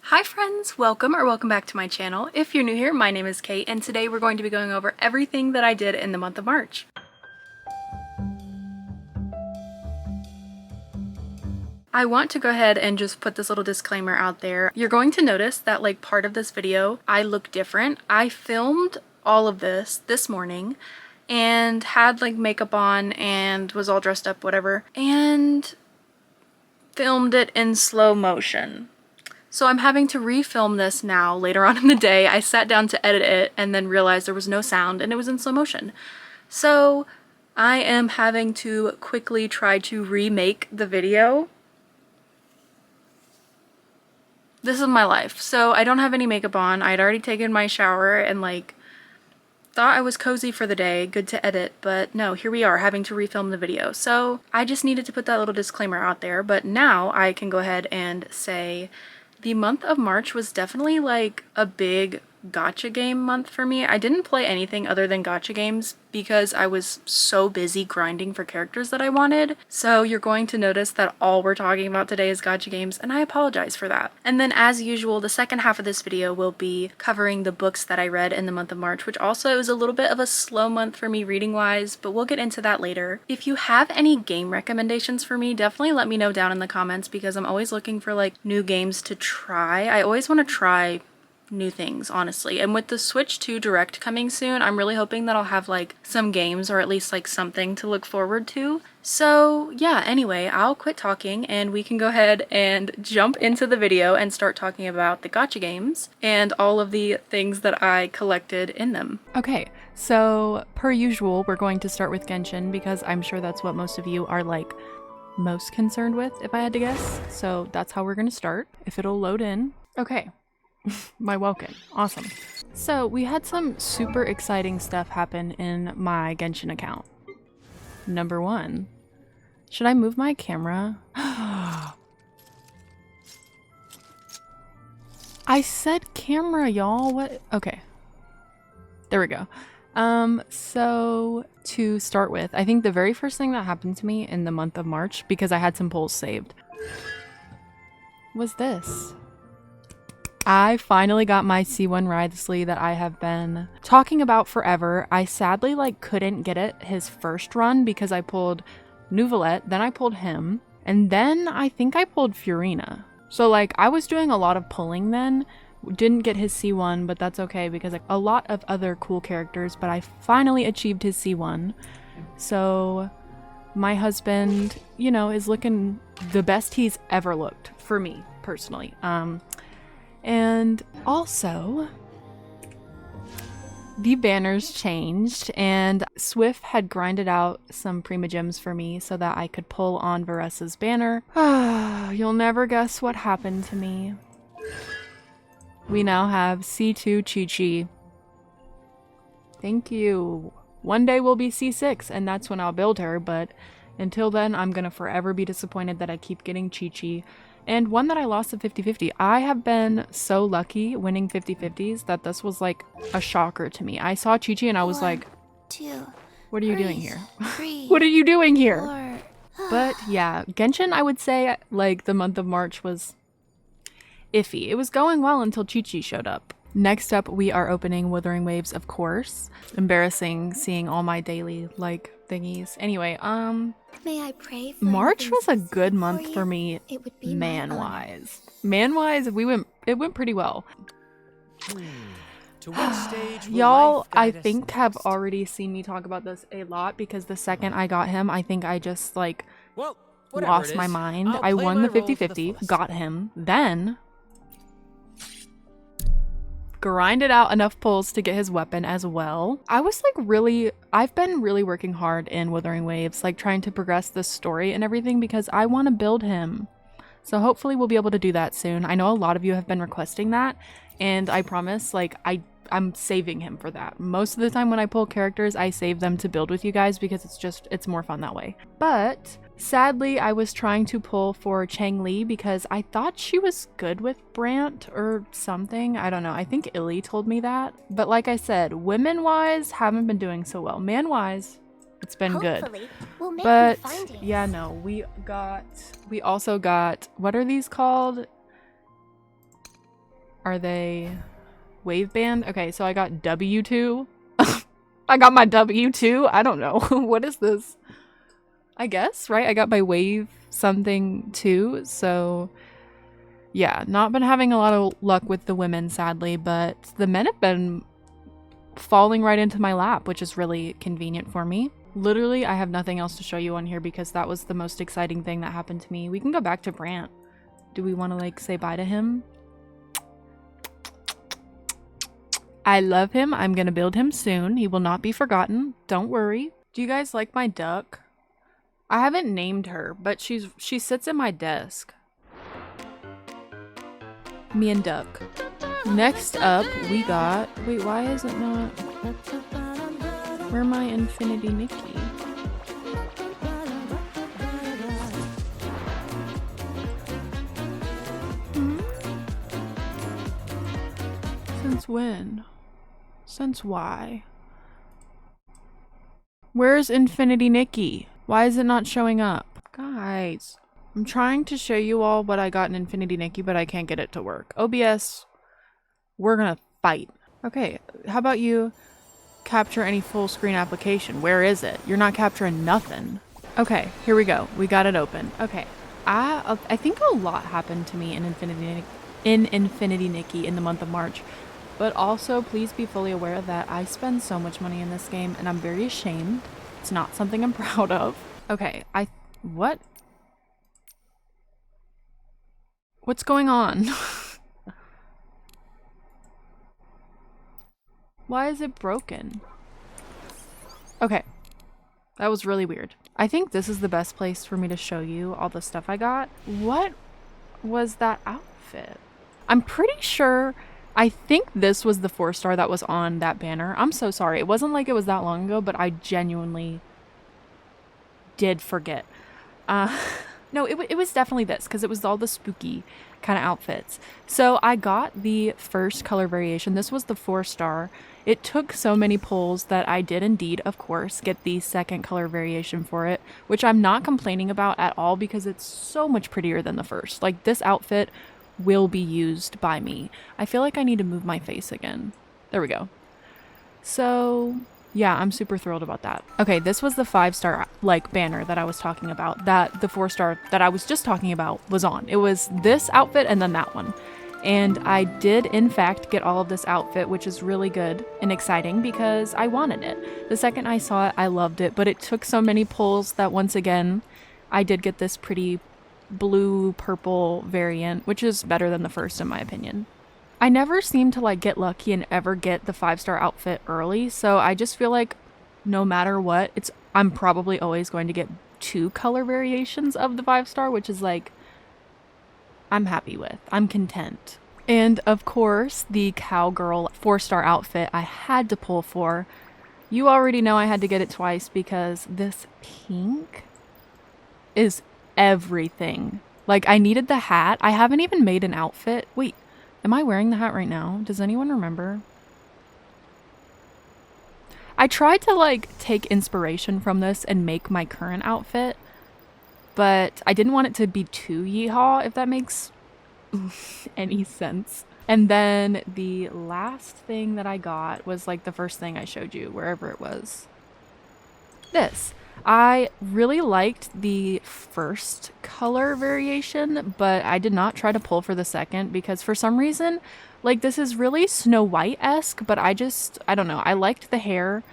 Hi friends, welcome back to my channel. If you're new here, my name is Kate and today we're going to be going over everything that I did in the month of March. I want to go ahead and just put this little disclaimer out there. You're going to notice that like part of this video, I look different. I filmed all of this morning and had like makeup on and was all dressed up, whatever, and filmed it in slow motion. So I'm having to refilm this now later on in the day. I sat down to edit it and then realized there was no sound and it was in slow motion. So I am having to quickly try to remake the video. This is my life. So I don't have any makeup on. I'd already taken my shower and like thought I was cozy for the day, good to edit, but no, here we are having to refilm the video. So I just needed to put that little disclaimer out there, but now I can go ahead and say the month of March was definitely like a big gacha game month for me. I didn't play anything other than gacha games because I was so busy grinding for characters that I wanted. So you're going to notice that all we're talking about today is gacha games, and I apologize for that. And then as usual, the second half of this video will be covering the books that I read in the month of March, which also is a little bit of a slow month for me reading wise, but we'll get into that later. If you have any game recommendations for me, definitely let me know down in the comments because I'm always looking for like new games to try. I always want to try new things, honestly. And with the Switch 2 Direct coming soon, I'm really hoping that I'll have like some games or at least like something to look forward to. So yeah, anyway, I'll quit talking and we can go ahead and jump into the video and start talking about the gacha games and all of the things that I collected in them. Okay, so per usual, we're going to start with Genshin because I'm sure that's what most of you are like most concerned with, if I had to guess. So that's how we're gonna start, if it'll load in. Okay. My welcome. Awesome. So we had some super exciting stuff happen in my Genshin account. Number one, should I move my camera? I said camera, y'all. What? Okay. There we go. So to start with, I think the very first thing that happened to me in the month of March, because I had some polls saved, was this. I finally got my C1 Wriothesley that I have been talking about forever. I sadly like couldn't get it his first run because I pulled Nuvolette, then I pulled him, and then I think I pulled Furina. So like I was doing a lot of pulling then, didn't get his C1, but that's okay because like a lot of other cool characters, but I finally achieved his C1. So my husband, you know, is looking the best he's ever looked for me personally. And also, the banners changed, and Swift had grinded out some Prima Gems for me so that I could pull on ᵎᵎန့'s banner. You'll never guess what happened to me. We now have C2 Qiqi. Thank you. One day we'll be C6, and that's when I'll build her, but until then, I'm gonna forever be disappointed that I keep getting Qiqi. And one that I lost at 50-50. I have been so lucky winning 50-50s that this was like a shocker to me. I saw Qiqi and I was like, what are you doing here? What are you doing here? But yeah, Genshin, I would say like the month of March was iffy. It was going well until Qiqi showed up. Next up, we are opening Wuthering Waves, of course. Embarrassing seeing all my daily like thingies. Anyway, May I pray for March was a good month for me, man-wise. Man-wise, it went pretty well. To what stage Y'all, I think have already seen me talk about this a lot because the second I got him, I think I just like lost my mind. I won the 50-50, got him, then grinded out enough pulls to get his weapon as well. I've been really working hard in Wuthering Waves, like trying to progress this story and everything because I want to build him. So hopefully we'll be able to do that soon. I know a lot of you have been requesting that, and I promise like I'm saving him for that. Most of the time when I pull characters, I save them to build with you guys because it's more fun that way. But sadly, I was trying to pull for Changli because I thought she was good with Brant or something. I don't know. I think Illy told me that. But like I said, women-wise, haven't been doing so well. Man-wise, it's been good. We'll make But yeah, no, we also got, what are these called? Are they wave band? Okay, so I got W2. I got my W2. I don't know. What is this? I guess, right? I got my wave something too. So yeah, not been having a lot of luck with the women, sadly, but the men have been falling right into my lap, which is really convenient for me. Literally, I have nothing else to show you on here because that was the most exciting thing that happened to me. We can go back to Brant. Do we want to like say bye to him? I love him. I'm gonna build him soon. He will not be forgotten. Don't worry. Do you guys like my duck? I haven't named her, but she sits at my desk. Me and Duck. Next up, we got... Wait, why is it not... Where my Infinity Nikki? Since when? Since why? Where's Infinity Nikki? Why is it not showing up? Guys, I'm trying to show you all what I got in Infinity Nikki, but I can't get it to work. OBS, we're gonna fight. Okay, how about you capture any full screen application? Where is it? You're not capturing nothing. Okay, here we go. We got it open. Okay, I think a lot happened to me in Infinity Nikki in the month of March. But also, please be fully aware that I spend so much money in this game, and I'm very ashamed. It's not something I'm proud of. Okay, what? What's going on? Why is it broken? Okay, that was really weird. I think this is the best place for me to show you all the stuff I got. What was that outfit? I'm pretty sure... I think this was the 4-star that was on that banner. I'm so sorry. It wasn't like it was that long ago, but I genuinely did forget. No, it was definitely this because it was all the spooky kind of outfits. So I got the first color variation. This was the 4-star. It took so many pulls that I did indeed, of course, get the second color variation for it, which I'm not complaining about at all because it's so much prettier than the first. Like, this outfit will be used by me. I feel like I need to move my face again. There we go. So yeah, I'm super thrilled about that. Okay, this was the 5-star like banner that I was talking about, that the 4-star that I was just talking about was on. It was this outfit and then that one. And I did in fact get all of this outfit, which is really good and exciting because I wanted it. The second I saw it, I loved it, but it took so many pulls that once again, I did get this pretty blue purple variant, which is better than the first in my opinion. I never seem to like get lucky and ever get the 5-star outfit early, so I just feel like no matter what, I'm probably always going to get 2 color variations of the 5-star, which is like I'm happy with. I'm content. And of course, the cowgirl 4-star outfit I had to pull for. You already know I had to get it twice because this pink is everything. Like, I needed the hat. I haven't even made an outfit. Wait, am I wearing the hat right now? Does anyone remember? I tried to like take inspiration from this and make my current outfit, but I didn't want it to be too yeehaw, if that makes any sense. And then the last thing that I got was like the first thing I showed you, wherever it was. This. I really liked the first color variation, but I did not try to pull for the second because for some reason, like, this is really Snow White-esque, but I don't know. I liked the hair,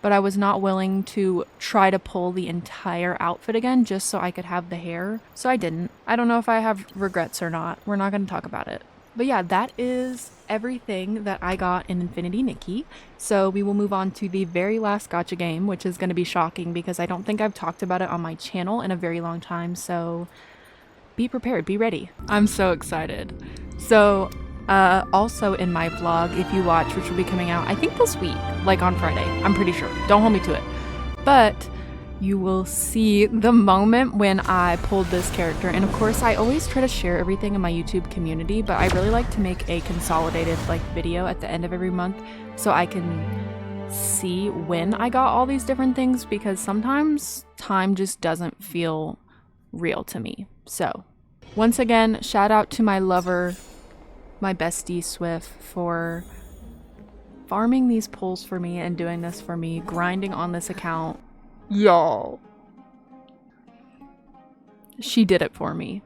but I was not willing to try to pull the entire outfit again just so I could have the hair. So I didn't. I don't know if I have regrets or not. We're not going to talk about it. But yeah, that is everything that I got in Infinity Nikki. So we will move on to the very last gacha game, which is going to be shocking because I don't think I've talked about it on my channel in a very long time. So be prepared, be ready. I'm so excited. So also in my vlog, if you watch, which will be coming out, I think this week, like on Friday, I'm pretty sure. Don't hold me to it. But you will see the moment when I pulled this character. And of course, I always try to share everything in my YouTube community, but I really like to make a consolidated like video at the end of every month so I can see when I got all these different things, because sometimes time just doesn't feel real to me. So once again, shout out to my lover my bestie Swift for farming these pulls for me and doing this for me, grinding on this account. Y'all. She did it for me.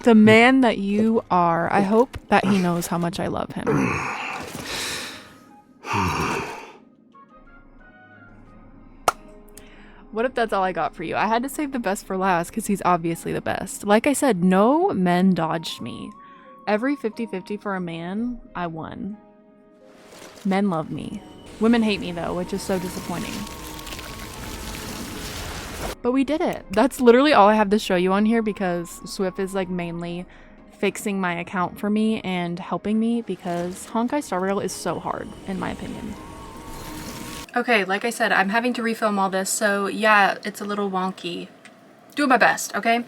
The man that you are, I hope that he knows how much I love him. What if that's all I got for you? I had to save the best for last because he's obviously the best. Like I said, no men dodged me. Every 50-50 for a man, I won. Men love me. Women hate me though, which is so disappointing. But we did it. That's literally all I have to show you on here because Swift is like mainly fixing my account for me and helping me because Honkai Star Rail is so hard, in my opinion. Okay, like I said, I'm having to refilm all this, so yeah, it's a little wonky. Doing my best, okay?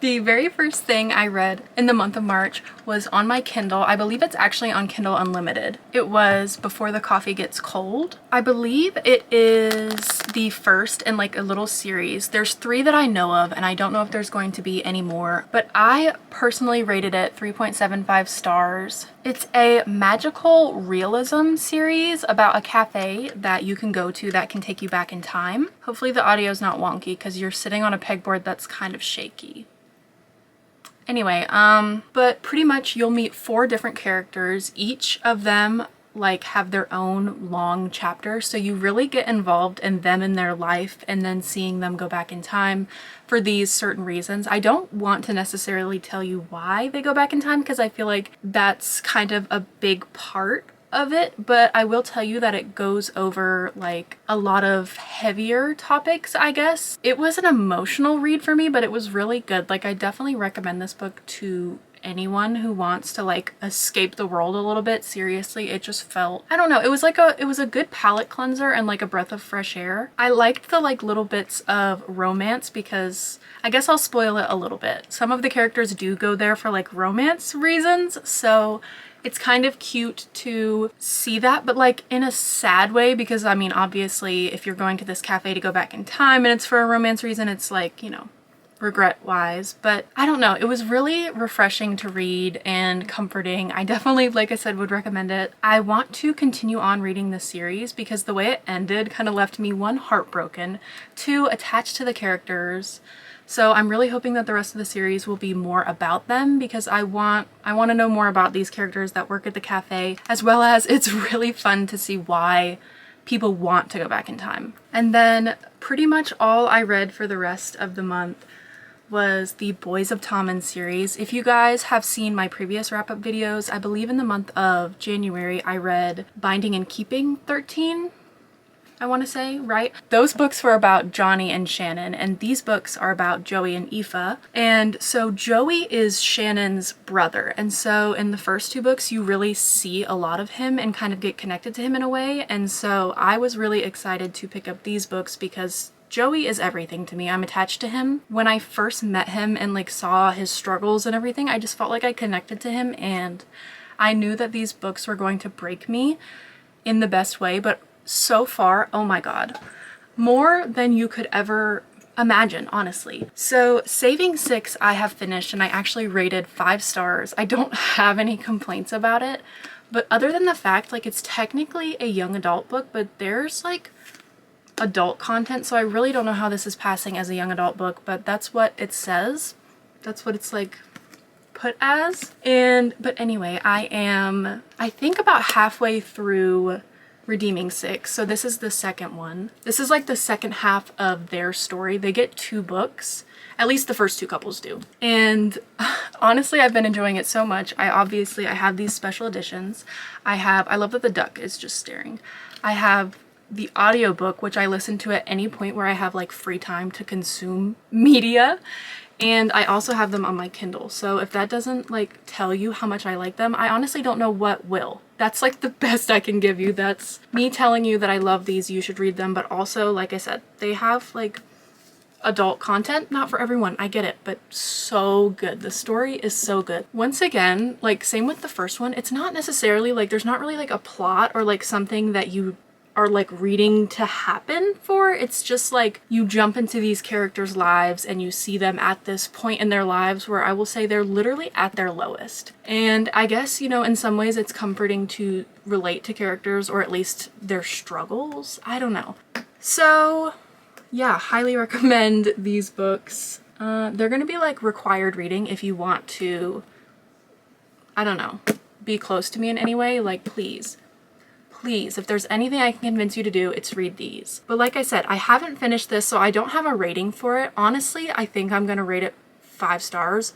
The very first thing I read in the month of March was on my Kindle. I believe it's actually on Kindle Unlimited. It was Before the Coffee Gets Cold. I believe it is the first in like a little series. There's 3 that I know of, and I don't know if there's going to be any more, but I personally rated it 3.75 stars. It's a magical realism series about a cafe that you can go to that can take you back in time. Hopefully the audio is not wonky because you're sitting on a pegboard that's kind of shaky. Anyway, but pretty much you'll meet 4 different characters. Each of them like have their own long chapter, so you really get involved in them in their life and then seeing them go back in time for these certain reasons. I don't want to necessarily tell you why they go back in time because I feel like that's kind of a big part of it, but I will tell you that it goes over like a lot of heavier topics, I guess. It was an emotional read for me, but it was really good. Like I definitely recommend this book to anyone who wants to like escape the world a little bit. Seriously, it just felt, I don't know, it was a good palate cleanser and like a breath of fresh air. I liked the like little bits of romance because I guess I'll spoil it a little bit. Some of the characters do go there for like romance reasons, so it's kind of cute to see that, but like in a sad way because I mean obviously if you're going to this cafe to go back in time and it's for a romance reason, it's like, you know, regret wise. But I don't know, it was really refreshing to read and comforting. I definitely, like I said, would recommend it. I want to continue on reading this series because the way it ended kind of left me 1, heartbroken, 2, attached to the characters. So I'm really hoping that the rest of the series will be more about them because I want to know more about these characters that work at the cafe, as well as it's really fun to see why people want to go back in time. And then pretty much all I read for the rest of the month was the Boys of Tommen series. If you guys have seen my previous wrap-up videos, I believe in the month of January I read Binding and Keeping 13, I want to say, right? Those books were about Johnny and Shannon, and these books are about Joey and Aoife. And so Joey is Shannon's brother, and so in the first 2 books you really see a lot of him and kind of get connected to him in a way. And so I was really excited to pick up these books because Joey is everything to me. I'm attached to him. When I first met him and like saw his struggles and everything, I just felt like I connected to him, and I knew that these books were going to break me in the best way. But so far, oh my god, more than you could ever imagine, honestly. So Saving 6 I have finished and I actually rated 5 stars. I don't have any complaints about it, but other than the fact like it's technically a young adult book, but there's like adult content, so I really don't know how this is passing as a young adult book, but that's what it says. That's what it's like put as. But anyway, I think about halfway through Redeeming 6. So this is the second one. This is like the second half of their story. They get 2 books. At least the first 2 couples do. And honestly, I've been enjoying it so much. I have these special editions. I love that the duck is just staring. I have the audiobook, which I listen to at any point where I have like free time to consume media. And I also have them on my Kindle. So if that doesn't like tell you how much I like them, I honestly don't know what will. That's like the best I can give you. That's me telling you that I love these, you should read them. But also, like I said, they have like adult content. Not for everyone, I get it, but so good. The story is so good. Once again, like same with the first one, it's not necessarily like, there's not really like a plot or like something that you are like reading to happen for. It's just like you jump into these characters' lives and you see them at this point in their lives where I will say they're literally at their lowest. And I guess, you know, in some ways it's comforting to relate to characters, or at least their struggles. I don't know. So yeah, highly recommend these books. They're gonna be like required reading if you want to, I don't know, be close to me in any way. Like, please, if there's anything I can convince you to do, it's read these. But like I said, I haven't finished this, so I don't have a rating for it. Honestly, I think I'm gonna rate it 5 stars,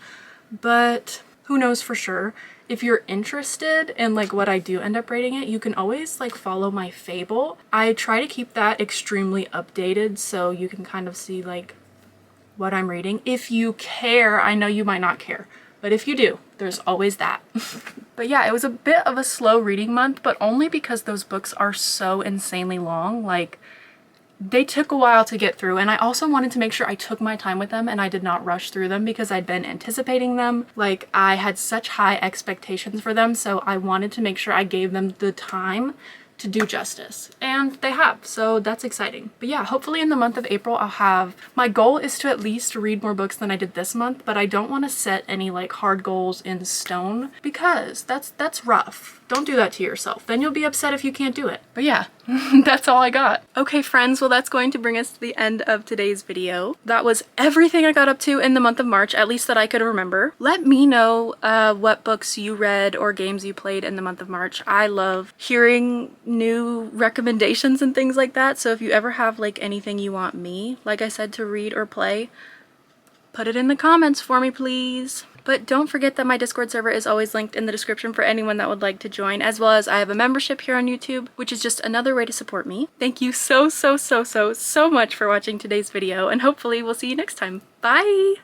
but who knows for sure. If you're interested in like what I do end up rating it, you can always like follow my Fable. I try to keep that extremely updated so you can kind of see like what I'm reading. If you care, I know you might not care, but if you do, there's always that. But yeah, it was a bit of a slow reading month, but only because those books are so insanely long. Like, they took a while to get through, and I also wanted to make sure I took my time with them and I did not rush through them because I'd been anticipating them. Like, I had such high expectations for them, so I wanted to make sure I gave them the time to do justice, and they have, so that's exciting. But yeah, hopefully in the month of April I'll have, my goal is to at least read more books than I did this month, but I don't want to set any like hard goals in stone because that's rough. Don't do that to yourself. Then you'll be upset if you can't do it. But yeah, that's all I got. Okay friends, well that's going to bring us to the end of today's video. That was everything I got up to in the month of March, at least that I could remember. Let me know what books you read or games you played in the month of March. I love hearing new recommendations and things like that, so if you ever have like anything you want me, like I said, to read or play, put it in the comments for me, please. But don't forget that my Discord server is always linked in the description for anyone that would like to join, as well as I have a membership here on YouTube, which is just another way to support me. Thank you so much for watching today's video, and hopefully we'll see you next time. Bye!